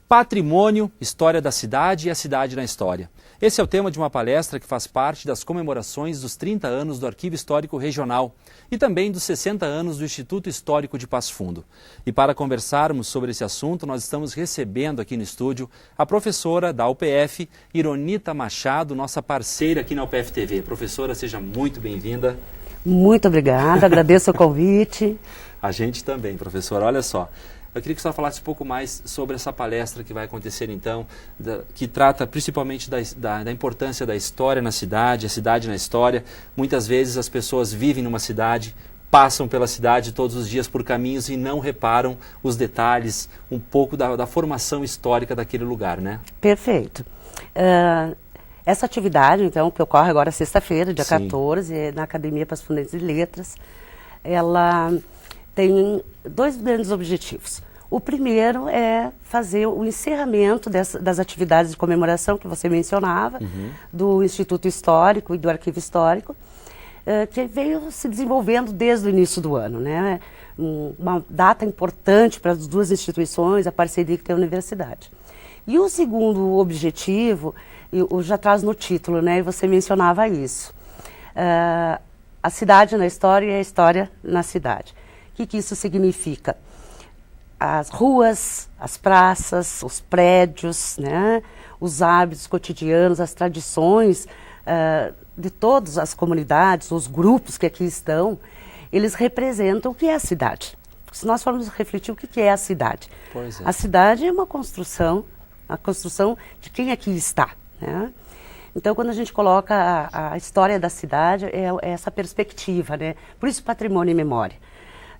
Patrimônio, História da Cidade e a Cidade na História. Esse é o tema de uma palestra que faz parte das comemorações dos 30 anos do Arquivo Histórico Regional e também dos 60 anos do Instituto Histórico de Passo Fundo. E para conversarmos sobre esse assunto, nós estamos recebendo aqui no estúdio a professora da UPF, Ironita Machado, nossa parceira aqui na UPF TV. Professora, seja muito bem-vinda. Muito obrigada, agradeço o convite. A gente também, professora. Olha só. Eu queria que a senhora falasse um pouco mais sobre essa palestra que vai acontecer então, que trata principalmente da importância da história na cidade, a cidade na história. Muitas vezes as pessoas vivem numa cidade, passam pela cidade todos os dias por caminhos e não reparam os detalhes, um pouco da formação histórica daquele lugar, né? Perfeito. Essa atividade, então, que ocorre agora sexta-feira, dia 14, na Academia Passo Fundense de Letras, ela tem dois grandes objetivos. O primeiro é fazer o encerramento das atividades de comemoração que você mencionava, do Instituto Histórico e do Arquivo Histórico, que veio se desenvolvendo desde o início do ano, né? Uma data importante para as duas instituições, a parceria que tem a universidade. E o segundo objetivo, eu já traz no título, né? E você mencionava isso. A cidade na história e a história na cidade. O que isso significa? As ruas, as praças, os prédios, né? Os hábitos cotidianos, as tradições de todas as comunidades, os grupos que aqui estão, eles representam o que é a cidade. Se nós formos refletir o que é a cidade. Pois é. A cidade é uma construção, a construção de quem aqui está, né? Então, quando a gente coloca a história da cidade, é essa perspectiva, né? Por isso, patrimônio e memória.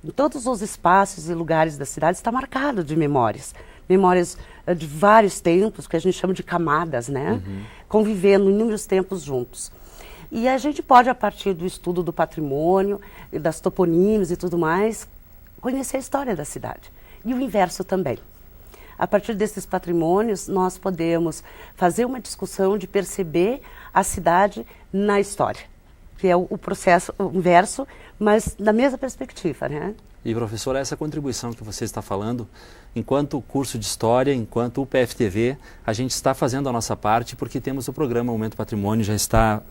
Em todos os espaços e lugares da cidade está marcado de memórias. Memórias de vários tempos, que a gente chama de camadas, né? Convivendo inúmeros tempos juntos. E a gente pode, a partir do estudo do patrimônio, das toponímias e tudo mais, conhecer a história da cidade. E o inverso também. A partir desses patrimônios, nós podemos fazer uma discussão de perceber a cidade na história, que é o processo inverso, mas na mesma perspectiva, né? E, professora, essa contribuição que você está falando, enquanto curso de História, enquanto UPF-TV, a gente está fazendo a nossa parte, porque temos o programa Momento Patrimônio, já está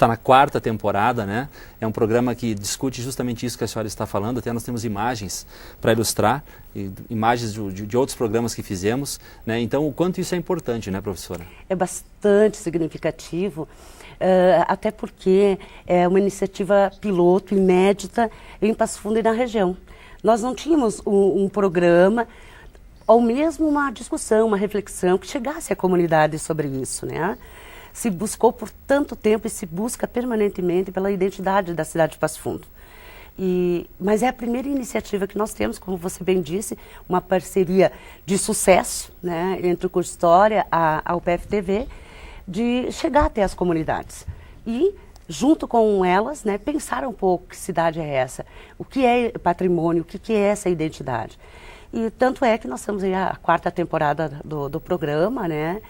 na quarta temporada, né? É um programa que discute justamente isso que a senhora está falando, até nós temos imagens para ilustrar, imagens de outros programas que fizemos, né? Então, o quanto isso é importante, né, professora? É bastante significativo, até porque é uma iniciativa piloto, inédita, em Passo Fundo e na região. Nós não tínhamos um programa, ou mesmo uma discussão, uma reflexão que chegasse à comunidade sobre isso, né? Se buscou por tanto tempo e se busca permanentemente pela identidade da cidade de Passo Fundo. Mas é a primeira iniciativa que nós temos, como você bem disse, uma parceria de sucesso, né, entre o curso de História, a UPF-TV, de chegar até as comunidades. E, junto com elas, né, pensar um pouco que cidade é essa, o que é patrimônio, o que é essa identidade. E tanto é que nós estamos aí a quarta temporada do programa, né?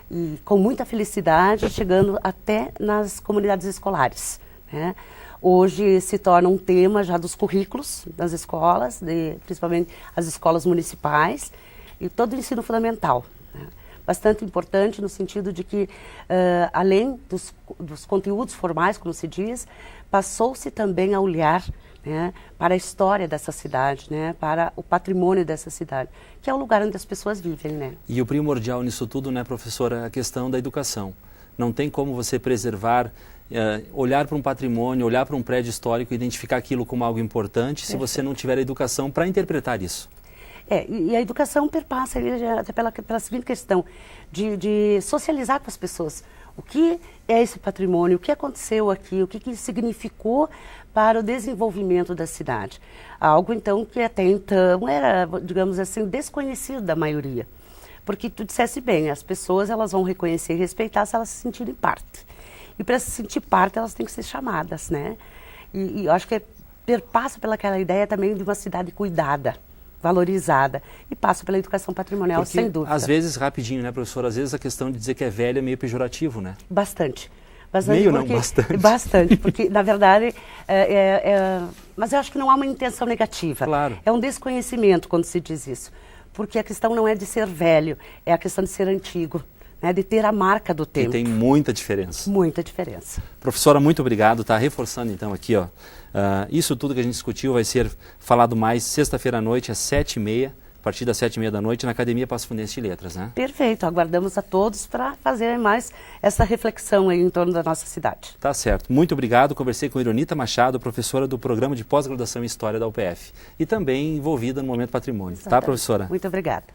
E com muita felicidade, chegando até nas comunidades escolares, né? Hoje se torna um tema já dos currículos das escolas, principalmente as escolas municipais e todo o ensino fundamental, né? Bastante importante no sentido de que, além dos conteúdos formais, como se diz, passou-se também a olhar, né, para a história dessa cidade, né, para o patrimônio dessa cidade, que é o lugar onde as pessoas vivem, né? E o primordial nisso tudo, né, professora, é a questão da educação. Não tem como você preservar, olhar para um patrimônio, olhar para um prédio histórico, identificar aquilo como algo importante, se você não tiver a educação para interpretar isso. E a educação perpassa até pela seguinte questão, de socializar com as pessoas. O que é esse patrimônio, o que aconteceu aqui, o que significou para o desenvolvimento da cidade. Algo, então, que até então era, digamos assim, desconhecido da maioria. Porque tu dissesse bem, as pessoas elas vão reconhecer e respeitar se elas se sentirem parte. E para se sentir parte, elas têm que ser chamadas, né? E eu acho que perpassa pelaquela ideia também de uma cidade cuidada, valorizada, e passa pela educação patrimonial, porque, sem dúvida. Às vezes, rapidinho, né, professora, às vezes a questão de dizer que é velha é meio pejorativo, né? Bastante. Meio não, bastante. Bastante, porque, na verdade, mas eu acho que não há uma intenção negativa. Claro. É um desconhecimento quando se diz isso. porque a questão não é de ser velho, é a questão de ser antigo, né, de ter a marca do tempo. E tem muita diferença. Muita diferença. Professora, muito obrigado. Tá reforçando então aqui, ó. Isso tudo que a gente discutiu vai ser falado mais sexta-feira à noite, às 7h30, a partir das 7h30 da noite, na Academia Passo Fundense de Letras, né? Perfeito. Aguardamos a todos para fazer mais essa reflexão aí em torno da nossa cidade. Tá certo. Muito obrigado. Conversei com Ironita Machado, professora do Programa de Pós-Graduação em História da UPF. E também envolvida no Momento Patrimônio. Tá, professora? Muito obrigada.